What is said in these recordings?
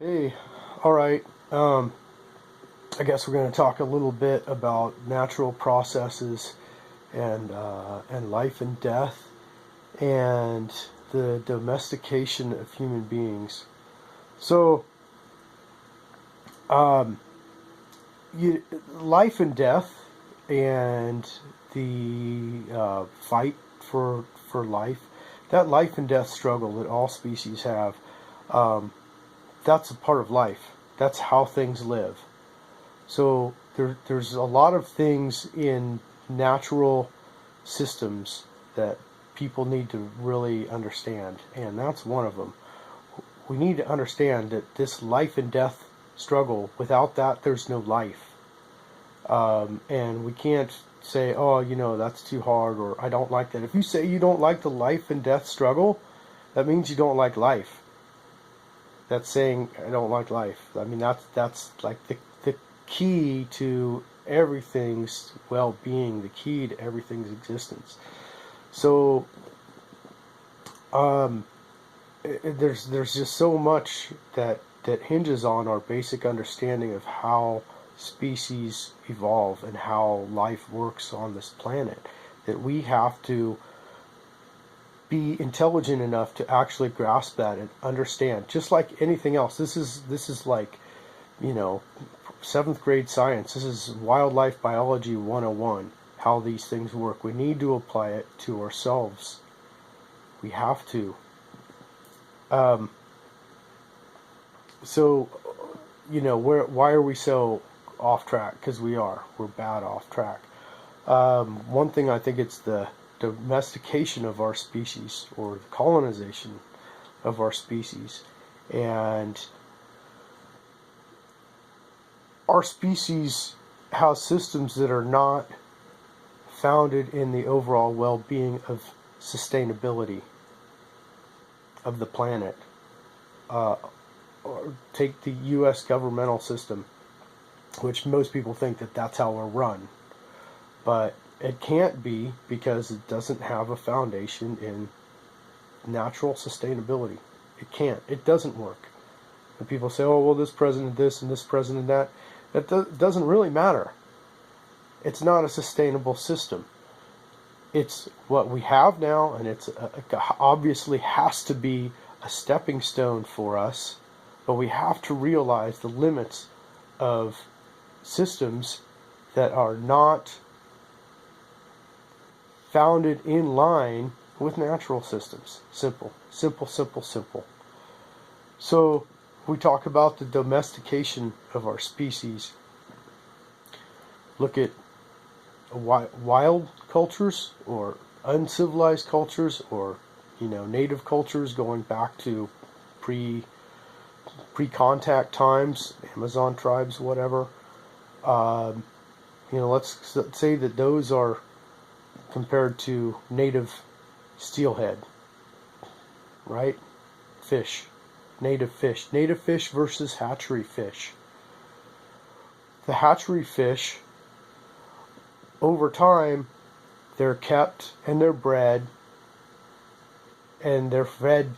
Hey, all right. I guess we're going to talk a little bit about natural processes and life and death and the domestication of human beings. So, um, life and death and the fight for life, that life and death struggle that all species have, um, that's a part of life. That's how things live. So there's a lot of things in natural systems that people need to really understand, and that's one of them. We need to understand that this life and death struggle, without that, there's no life. And we can't say, oh, that's too hard, or I don't like that. If you say you don't like the life and death struggle, that means you don't like life. That's saying I don't like life. I mean, that's like the key to everything's well-being, the key to everything's existence. So um, there's just so much that hinges on our basic understanding of how species evolve and how life works on this planet, that we have to be intelligent enough to actually grasp that and understand. Just like anything else, this is like, you know, seventh grade science. This is wildlife biology 101, how these things work. We need to apply it to ourselves. We have to. Um, so, why are we so off track? Because we're bad off track. One thing, I think it's the domestication of our species, or the colonization of our species. And our species has systems that are not founded in the overall well-being of sustainability of the planet. Or take the U.S. governmental system, which most people think that that's how we're run. But it can't be, because it doesn't have a foundation in natural sustainability. It can't. It doesn't work. And people say, oh, well, this president this and this president that. That doesn't really matter. It's not a sustainable system. It's what we have now, and it's obviously has to be a stepping stone for us, but we have to realize the limits of systems that are not founded in line with natural systems. Simple, simple, simple, simple. So we talk about the domestication of our species. Look at wild cultures, or uncivilized cultures, or native cultures going back to pre-contact times, Amazon tribes, whatever. Let's say that those are compared to native steelhead, right? Fish. Native fish versus hatchery fish. The hatchery fish, over time, they're kept and they're bred and they're fed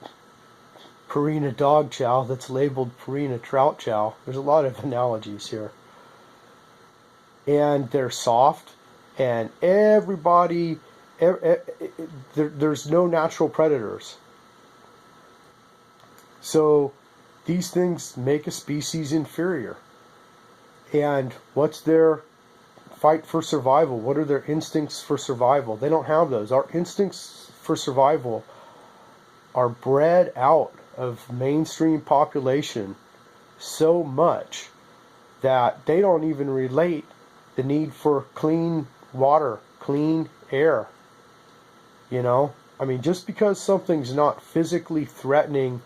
Purina dog chow that's labeled Purina trout chow. There's a lot of analogies here. And they're soft, and there's no natural predators. So these things make a species inferior. And what's their fight for survival? What are their instincts for survival? They don't have those. Our instincts for survival are bred out of mainstream population so much that they don't even relate the need for clean water, clean air. Just because something's not physically threatening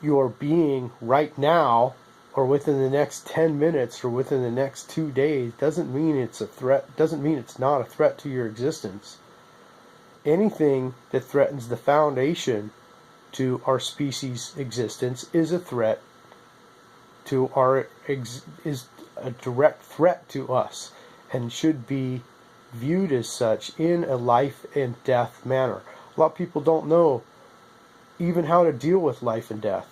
your being right now, or within the next 10 minutes, or within the next 2 days, doesn't mean it's a threat, doesn't mean it's not a threat to your existence. Anything that threatens the foundation to our species' existence is a threat to is a direct threat to us, and should be viewed as such in a life and death manner. A lot of people don't know even how to deal with life and death.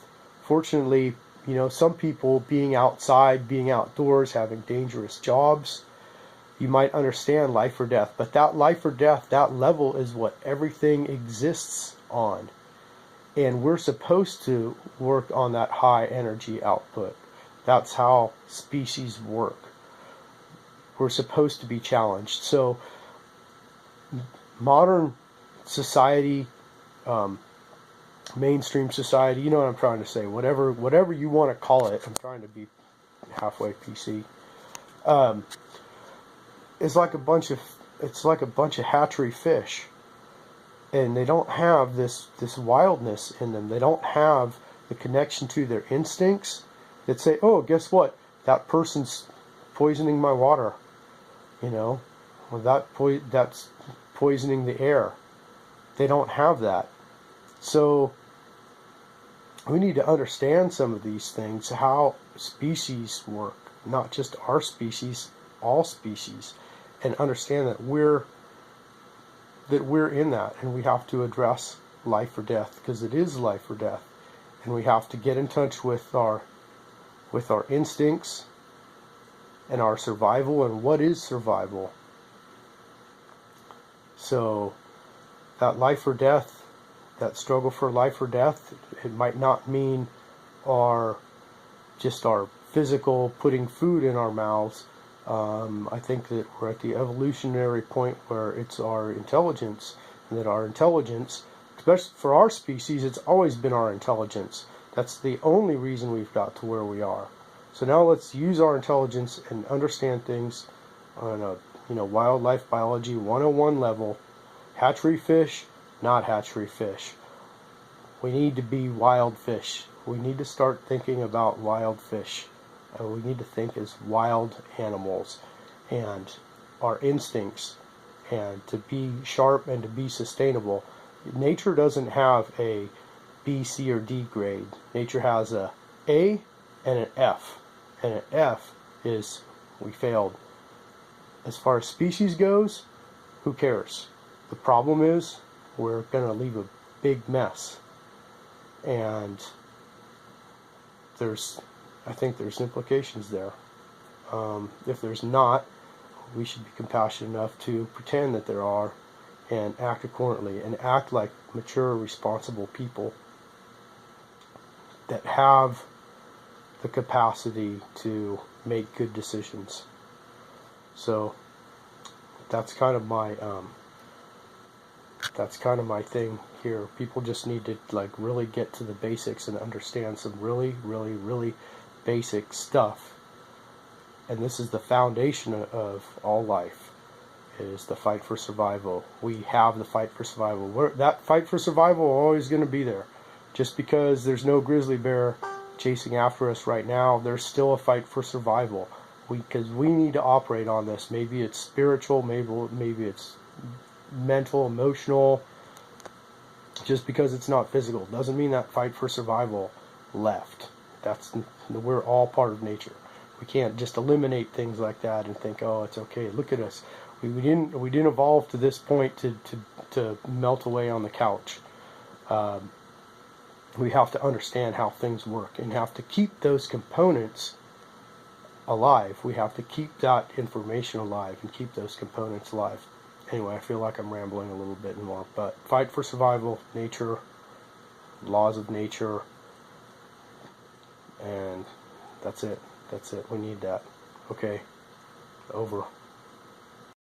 Fortunately, You know, some people being outside, being outdoors, having dangerous jobs, you might understand life or death. But that life or death, that level is what everything exists on. And we're supposed to work on that high energy output. That's how species work. We're supposed to be challenged. So modern society, mainstream society, you know what I'm trying to say, whatever you want to call it, I'm trying to be halfway PC, is like a bunch of, it's like a bunch of hatchery fish, and they don't have this wildness in them. They don't have the connection to their instincts that say, oh, guess what, that person's poisoning my water, you know, or that's poisoning the air. They don't have that. So we need to understand some of these things, how species work, not just our species, all species, and understand that we're in that, and we have to address life or death, because it is life or death, and we have to get in touch with our instincts and our survival, and what is survival. So that life or death, that struggle for life or death, it might not mean just our physical putting food in our mouths. I think that we're at the evolutionary point where it's our intelligence, and that our intelligence, especially for our species, it's always been our intelligence. That's the only reason we've got to where we are. So now let's use our intelligence and understand things on a wildlife biology 101 level. Hatchery fish, not hatchery fish. We need to be wild fish. We need to start thinking about wild fish. We need to think as wild animals, and our instincts, and to be sharp and to be sustainable. Nature doesn't have a B, C, or D grade. Nature has a A and an F. And an F is we failed. As far as species goes, who cares? The problem is we're going to leave a big mess. And I think there's implications there. If there's not, we should be compassionate enough to pretend that there are, and act accordingly, and act like mature, responsible people that have the capacity to make good decisions. So that's kind of my thing here. People just need to really get to the basics and understand some really, really, really basic stuff. And this is the foundation of all life, is the fight for survival. We have the fight for survival. That fight for survival is always going to be there. Just because there's no grizzly bear chasing after us right now, there's still a fight for survival. Because we need to operate on this. Maybe it's spiritual, maybe it's mental, emotional. Just because it's not physical doesn't mean that fight for survival left. We're all part of nature. We can't just eliminate things like that and think, oh, it's okay. Look at us. We didn't evolve to this point to melt away on the couch. We have to understand how things work and have to keep those components alive. We have to keep that information alive and keep those components alive. Anyway, I feel like I'm rambling a little bit more, but fight for survival, nature, laws of nature, and that's it. We need that. Okay, over.